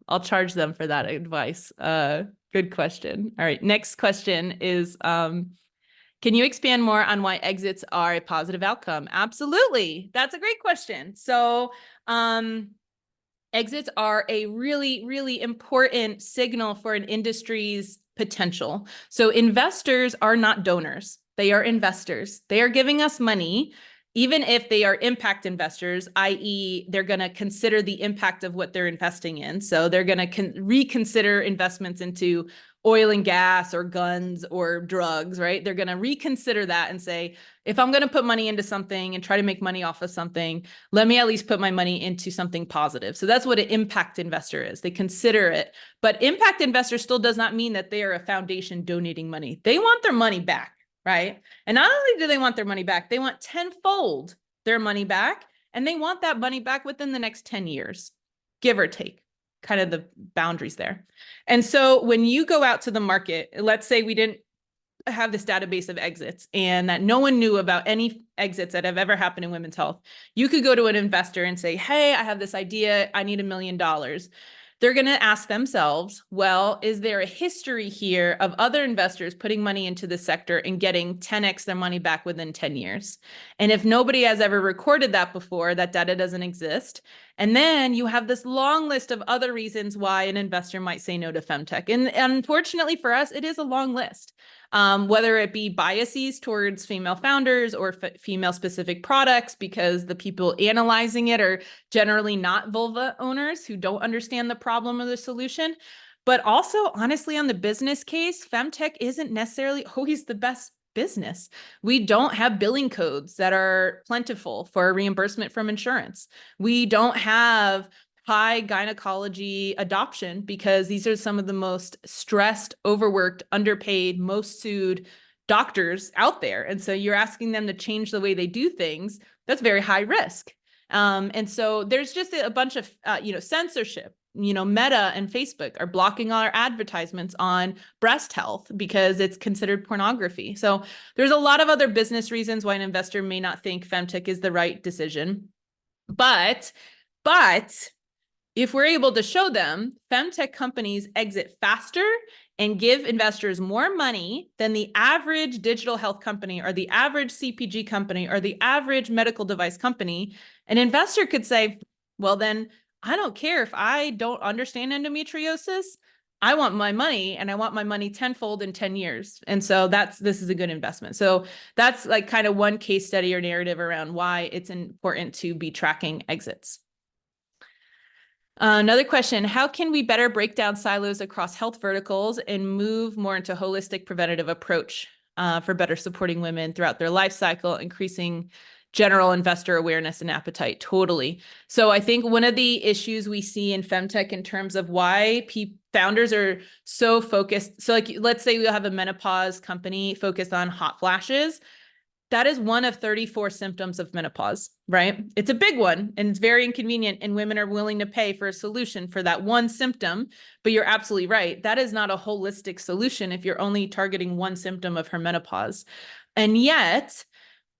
I'll charge them for that advice. Good question. All right, next question is, can you expand more on why exits are a positive outcome? Absolutely. That's a great question. So, exits are a really, really important signal for an industry's potential. So investors are not donors. They are investors. They are giving us money, even if they are impact investors, i.e. they're going to consider the impact of what they're investing in. So they're going to reconsider investments into oil and gas or guns or drugs, right? They're going to reconsider that and say, if I'm going to put money into something and try to make money off of something, let me at least put my money into something positive. So that's what an impact investor is. They consider it. But impact investor still does not mean that they are a foundation donating money. They want their money back, right? And not only do they want their money back, they want tenfold their money back. And they want that money back within the next 10 years, give or take. kind of the boundaries there. And so when you go out to the market, let's say we didn't have this database of exits and that no one knew about any exits that have ever happened in women's health, you could go to an investor and say, hey, I have this idea. I need $1 million. They're going to ask themselves, well, is there a history here of other investors putting money into the sector and getting 10x their money back within 10 years? And if nobody has ever recorded that before, that data doesn't exist. And then you have this long list of other reasons why an investor might say no to FemTech. And unfortunately for us, it is a long list. Whether it be biases towards female founders or female specific products, because the people analyzing it are generally not vulva owners who don't understand the problem or the solution. But also, honestly, on the business case, FemTech isn't necessarily always the best business. We don't have billing codes that are plentiful for reimbursement from insurance. We don't have high gynecology adoption because these are some of the most stressed, overworked, underpaid, most sued doctors out there. And so you're asking them to change the way they do things. That's very high risk. And so there's just a bunch of, censorship. Meta and Facebook are blocking all our advertisements on breast health because it's considered pornography. So there's a lot of other business reasons why an investor may not think FemTech is the right decision. But if we're able to show them FemTech companies exit faster and give investors more money than the average digital health company or the average CPG company or the average medical device company, an investor could say, well, then I don't care if I don't understand endometriosis. I want my money, and I want my money tenfold in 10 years. And so this is a good investment. So that's like kind of one case study or narrative around why it's important to be tracking exits. Another question, how can we better break down silos across health verticals and move more into a holistic preventative approach for better supporting women throughout their life cycle, increasing general investor awareness and appetite? Totally. So I think one of the issues we see in FemTech in terms of why founders are so focused. So like, let's say we have a menopause company focused on hot flashes. That is one of 34 symptoms of menopause, right? It's a big one and it's very inconvenient, and women are willing to pay for a solution for that one symptom. But you're absolutely right. That is not a holistic solution if you're only targeting one symptom of her menopause. And yet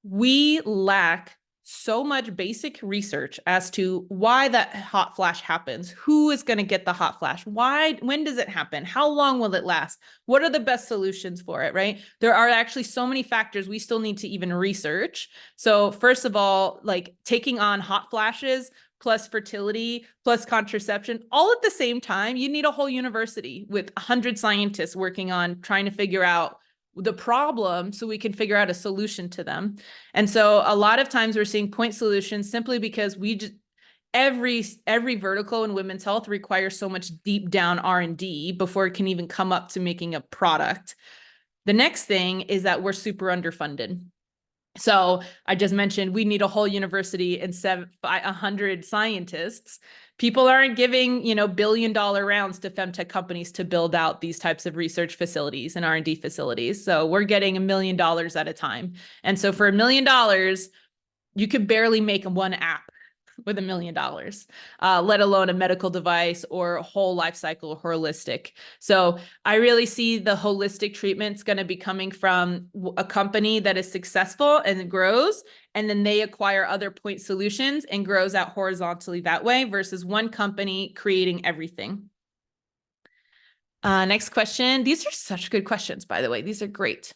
we lack so much basic research as to why that hot flash happens. Who is going to get the hot flash? Why? When does it happen? How long will it last? What are the best solutions for it, right? There are actually so many factors we still need to even research. So first of all, like taking on hot flashes plus fertility plus contraception all at the same time, you need a whole university with 100 scientists working on trying to figure out the problem so we can figure out a solution to them. And so a lot of times we're seeing point solutions simply because every vertical in women's health requires so much deep down R&D before it can even come up to making a product. The next thing is that we're super underfunded. So I just mentioned we need a whole university and 100 scientists. People aren't giving, billion-dollar rounds to FemTech companies to build out these types of research facilities and R&D facilities. So we're getting $1 million at a time. And so for $1 million, you could barely make one app with $1 million, let alone a medical device or a whole life cycle holistic. So I really see the holistic treatment's going to be coming from a company that is successful and grows, and then they acquire other point solutions and grows out horizontally that way versus one company creating everything. Next question. These are such good questions, by the way. These are great.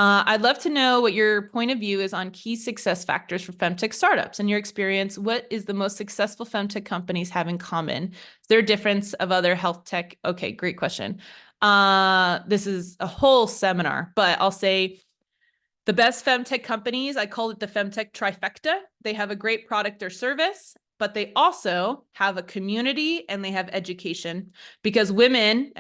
I'd love to know what your point of view is on key success factors for FemTech startups. In your experience, what is the most successful FemTech companies have in common? Is there a difference of other health tech? Okay, great question. This is a whole seminar, but I'll say the best FemTech companies, I call it the FemTech trifecta. They have a great product or service, but they also have a community and they have education, because women,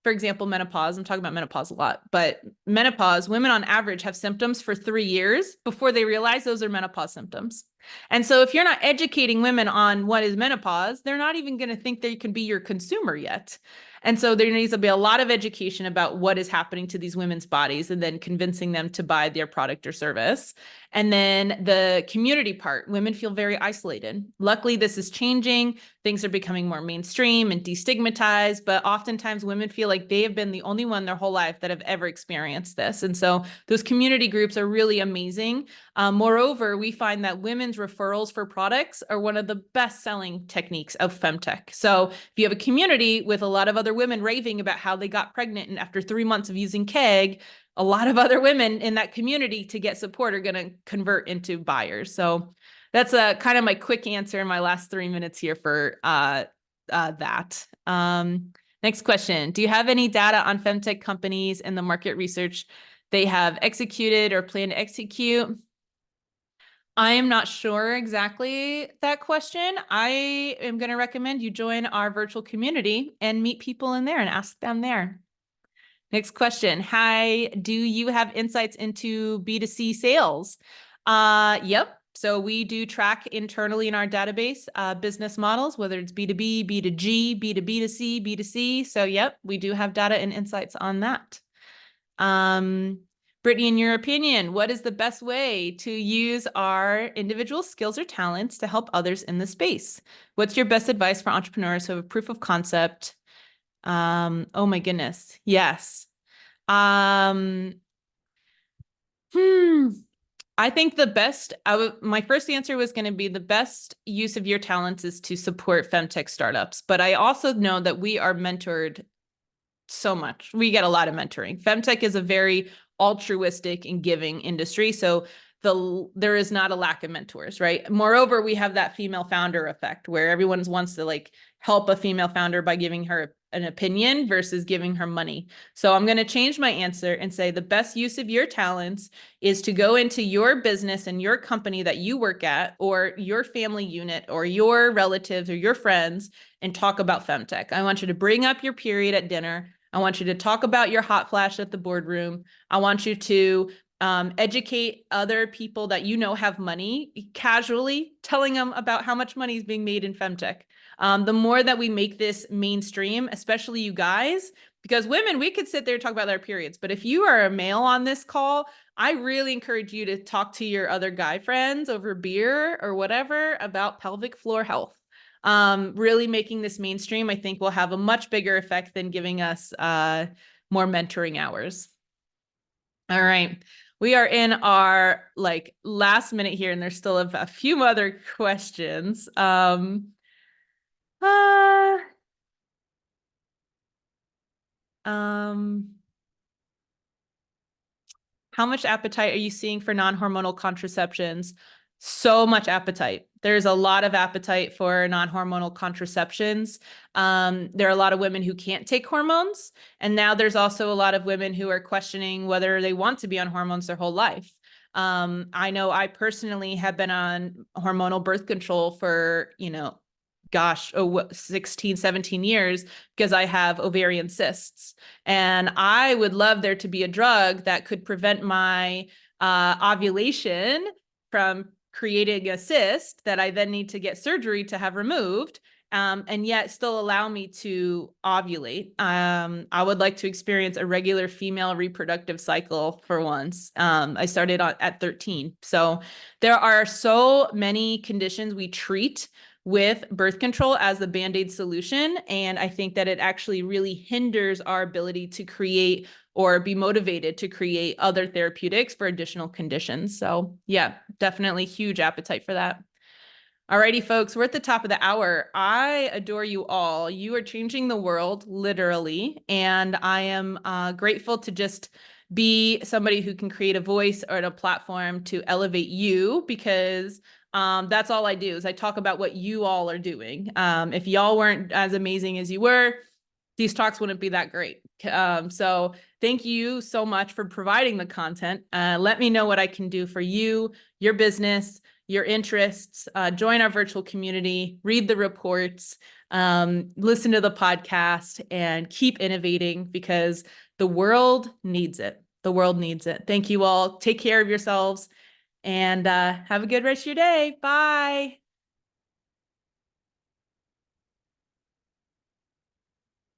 for example, menopause, I'm talking about menopause a lot, but menopause, women on average have symptoms for 3 years before they realize those are menopause symptoms. And so if you're not educating women on what is menopause, they're not even going to think they can be your consumer yet. And so there needs to be a lot of education about what is happening to these women's bodies and then convincing them to buy their product or service. And then the community part, women feel very isolated. Luckily, this is changing. Things are becoming more mainstream and destigmatized, but oftentimes women feel like they have been the only one their whole life that have ever experienced this. And so those community groups are really amazing. Moreover, we find that women's referrals for products are one of the best-selling techniques of FemTech. So if you have a community with a lot of other women raving about how they got pregnant and after 3 months of using KEG, a lot of other women in that community to get support are going to convert into buyers. So that's kind of my quick answer in my last 3 minutes here for that. Next question. Do you have any data on FemTech companies and the market research they have executed or plan to execute? I am not sure exactly that question. I am going to recommend you join our virtual community and meet people in there and ask them there. Next question. Hi, do you have insights into B2C sales? Yep. So we do track internally in our database business models, whether it's B2B, B2G, B2B2C, B2C. So yep, we do have data and insights on that. Brittany, in your opinion, what is the best way to use our individual skills or talents to help others in the space? What's your best advice for entrepreneurs who have a proof of concept? Oh my goodness. Yes. I think the best, my first answer was going to be the best use of your talents is to support femtech startups. But I also know that we are mentored so much. We get a lot of mentoring. Femtech is a very altruistic and giving industry. So there is not a lack of mentors, right? Moreover, we have that female founder effect where everyone wants to like help a female founder by giving her an opinion versus giving her money. So I'm going to change my answer and say the best use of your talents is to go into your business and your company that you work at or your family unit or your relatives or your friends and talk about femtech. I want you to bring up your period at dinner. I want you to talk about your hot flash at the boardroom. I want you to educate other people that you know have money casually, telling them about how much money is being made in femtech. The more that we make this mainstream, especially you guys, because women, we could sit there and talk about our periods, but if you are a male on this call, I really encourage you to talk to your other guy friends over beer or whatever about pelvic floor health. Really making this mainstream, I think will have a much bigger effect than giving us more mentoring hours. All right. We are in our like last minute here, and there's still a few other questions. How much appetite are you seeing for non-hormonal contraceptions? So much appetite. There's a lot of appetite for non-hormonal contraceptions. There are a lot of women who can't take hormones. And now there's also a lot of women who are questioning whether they want to be on hormones their whole life. I know I personally have been on hormonal birth control for, 16, 17 years because I have ovarian cysts. And I would love there to be a drug that could prevent my ovulation from creating a cyst that I then need to get surgery to have removed. And yet still allow me to ovulate. I would like to experience a regular female reproductive cycle for once. I started at 13. So there are so many conditions we treat with birth control as the Band-Aid solution. And I think that it actually really hinders our ability to create or be motivated to create other therapeutics for additional conditions. So yeah, definitely huge appetite for that. Alrighty, folks, we're at the top of the hour. I adore you all. You are changing the world, literally. And I am grateful to just be somebody who can create a voice or a platform to elevate you because that's all I do is I talk about what you all are doing. If y'all weren't as amazing as you were, these talks wouldn't be that great. So thank you so much for providing the content. Let me know what I can do for you, your business, your interests. Join our virtual community, read the reports, listen to the podcast, and keep innovating because the world needs it. The world needs it. Thank you all. Take care of yourselves. And have a good rest of your day. Bye.